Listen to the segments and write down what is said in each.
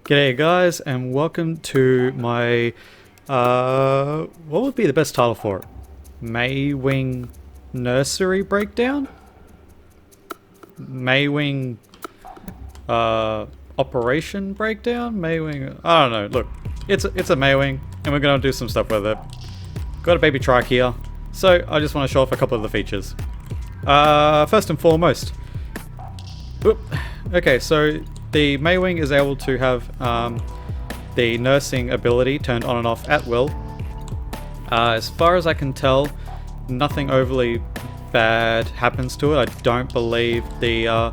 G'day guys, and welcome to my, what would be the best title for it? Maewing Nursery Breakdown? Maewing, Operation Breakdown? Maewing, I don't know, look, it's a Maewing, and we're gonna do some stuff with it. Got a baby trike here, so I just want to show off a couple of the features. First and foremost, okay, so the Maewing is able to have the nursing ability turned on and off at will. As far as I can tell, nothing overly bad happens to it. I don't believe the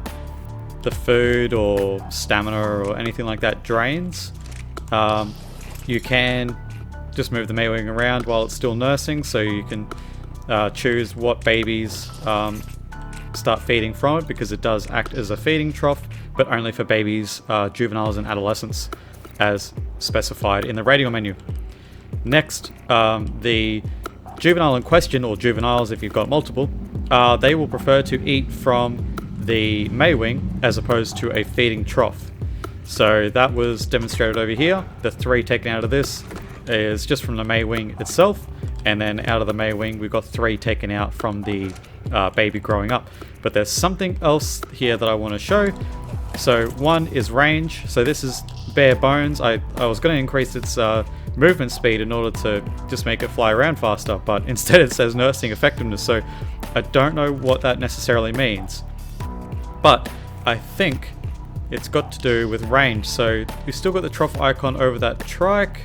food or stamina or anything like that drains. You can just move the Maewing around while it's still nursing, so you can choose what babies start feeding from it, because it does act as a feeding trough, but only for babies, juveniles and adolescents, as specified in the radial menu. Next, the juvenile in question, or juveniles if you've got multiple, they will prefer to eat from the Maewing as opposed to a feeding trough. So that was demonstrated over here. The 3 taken out of this is just from the Maewing itself, and then out of the Maewing we've got 3 taken out from the baby growing up. But there's something else here that I want to show. So one is range. So this is bare bones. I was going to increase its movement speed in order to just make it fly around faster, but instead it says nursing effectiveness, so I don't know what that necessarily means. But I think it's got to do with range. So we've still got the trough icon over that trike.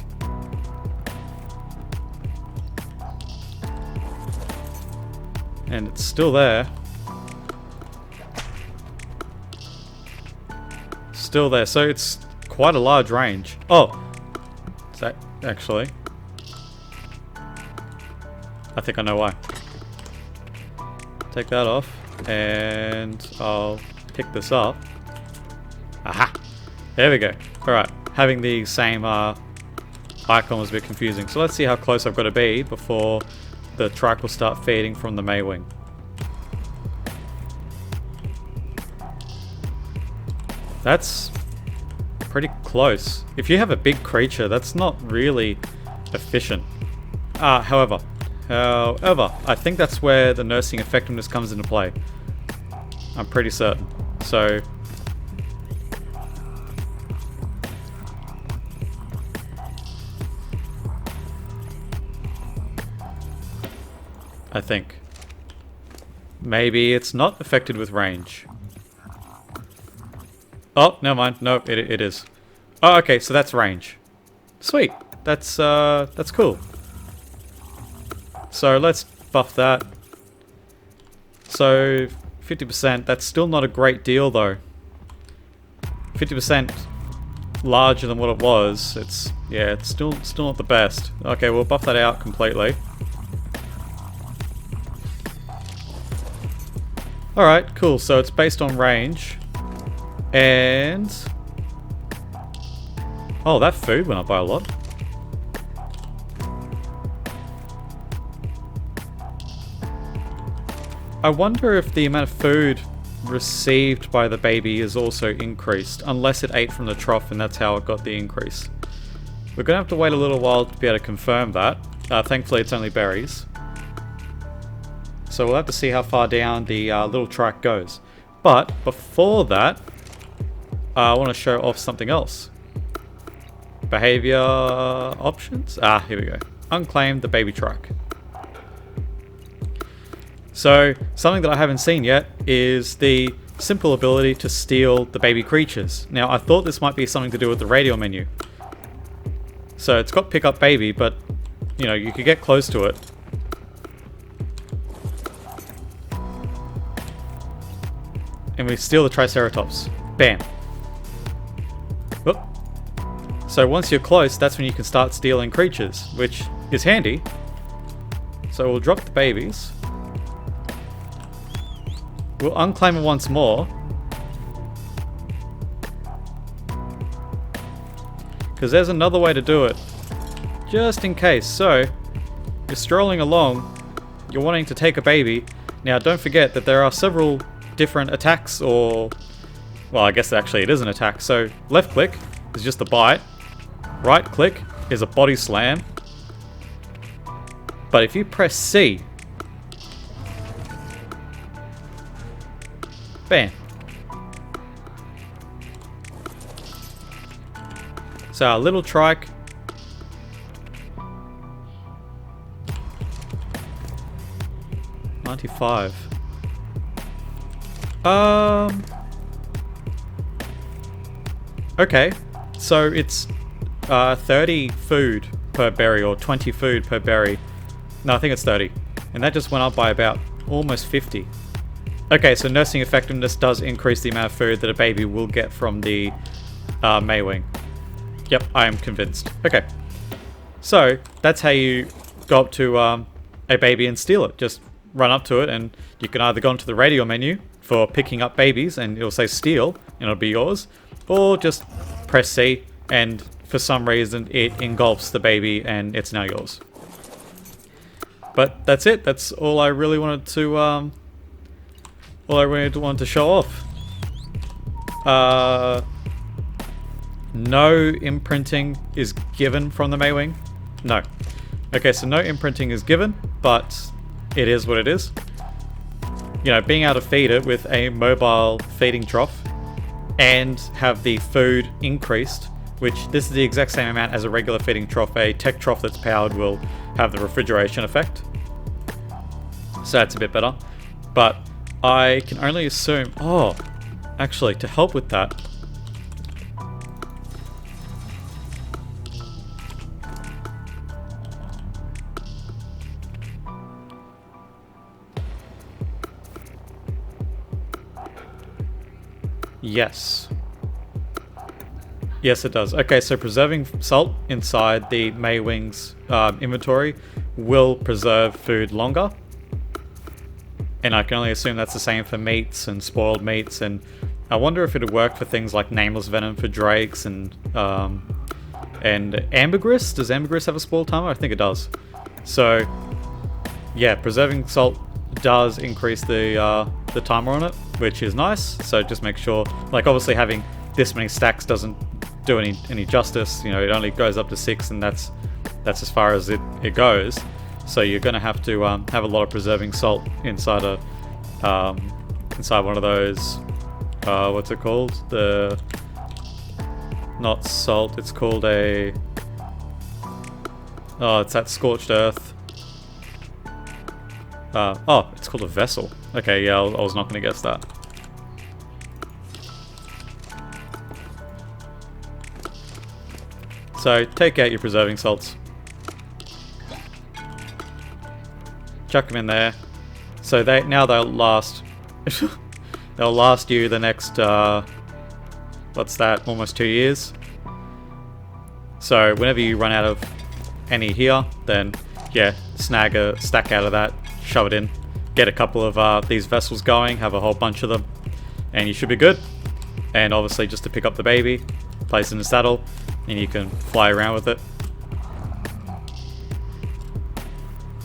And it's still there. Still there, so it's quite a large range. Oh, is that actually? I think I know why. Take that off, and I'll pick this up. Aha! There we go. Alright, having the same icon was a bit confusing. So let's see how close I've got to be before the trike will start feeding from the Maewing. That's pretty close. If you have a big creature, that's not really efficient. However, I think that's where the nursing effectiveness comes into play. I'm pretty certain. So, I think maybe it's not affected with range. Oh, never mind. No, it is. Oh, okay, so that's range. Sweet. That's cool. So let's buff that. So 50%. That's still not a great deal though. 50% larger than what it was. It's still not the best. Okay, we'll buff that out completely. All right, cool. So it's based on range. And oh, that food went up by a lot. I wonder if the amount of food received by the baby is also increased, unless it ate from the trough and that's how it got the increase. We're gonna have to wait a little while to be able to confirm that. Thankfully it's only berries, so we'll have to see how far down the little trike goes. But before that, I want to show off something else. Behavior options. Here we go. Unclaim the baby trike. So something that I haven't seen yet is the simple ability to steal the baby creatures. Now I thought this might be something to do with the radial menu. So it's got pick up baby, but you know, you could get close to it. And we steal the Triceratops. Bam. Whoop. So once you're close, that's when you can start stealing creatures, which is handy. So we'll drop the babies. We'll unclaim it once more. Because there's another way to do it. Just in case. So, you're strolling along, you're wanting to take a baby. Now don't forget that there are several different attacks, or well, I guess actually it is an attack. So left click is just a bite. Right click is a body slam. But if you press C, bam. So our little trike $95. Okay, so it's 30 food per berry or 20 food per berry. No, I think it's 30. And that just went up by about almost 50. Okay, so nursing effectiveness does increase the amount of food that a baby will get from the Maewing. Yep, I am convinced. Okay, so that's how you go up to a baby and steal it. Just run up to it, and you can either go into the radio menu for picking up babies, and it'll say steal, and it'll be yours, or just press C, and for some reason it engulfs the baby, and it's now yours. But that's it. That's all I really wanted to show off. No imprinting is given from the Maewing. No. Okay, so no imprinting is given, but it is what it is. You know, being able to feed it with a mobile feeding trough and have the food increased, which this is the exact same amount as a regular feeding trough. A tech trough that's powered will have the refrigeration effect. So that's a bit better. But I can only assume... Oh, actually, to help with that... Yes. Yes, it does. Okay, so preserving salt inside the Maewing's inventory will preserve food longer. And I can only assume that's the same for meats and spoiled meats. And I wonder if it would work for things like nameless venom for drakes and ambergris. Does ambergris have a spoil timer? I think it does. So, yeah, preserving salt does increase the timer on it, which is nice. So just make sure, like, obviously having this many stacks doesn't do any justice. You know, it only goes up to 6, and that's as far as it goes. So you're going to have to have a lot of preserving salt inside inside one of those. What's it called? Not salt. It's called a. Oh, it's that scorched earth. It's called a vessel. Okay, yeah, I was not going to guess that. So take out your preserving salts. Chuck them in there. So they'll last. They'll last you the next. What's that? Almost 2 years. So whenever you run out of any here, then yeah, snag a stack out of that. Shove it in, get a couple of these vessels going, have a whole bunch of them, and you should be good. And obviously just to pick up the baby, place it in the saddle, and you can fly around with it.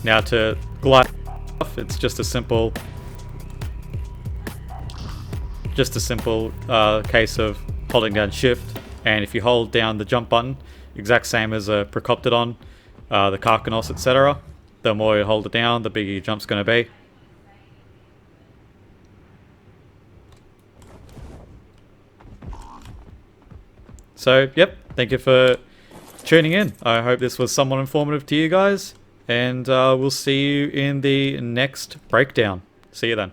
Now to glide off, it's just a simple case of holding down shift, and if you hold down the jump button, exact same as a Procoptodon, the Carcanos, etc., the more you hold it down, the bigger your jump's going to be. So, yep, thank you for tuning in. I hope this was somewhat informative to you guys, and we'll see you in the next breakdown. See you then.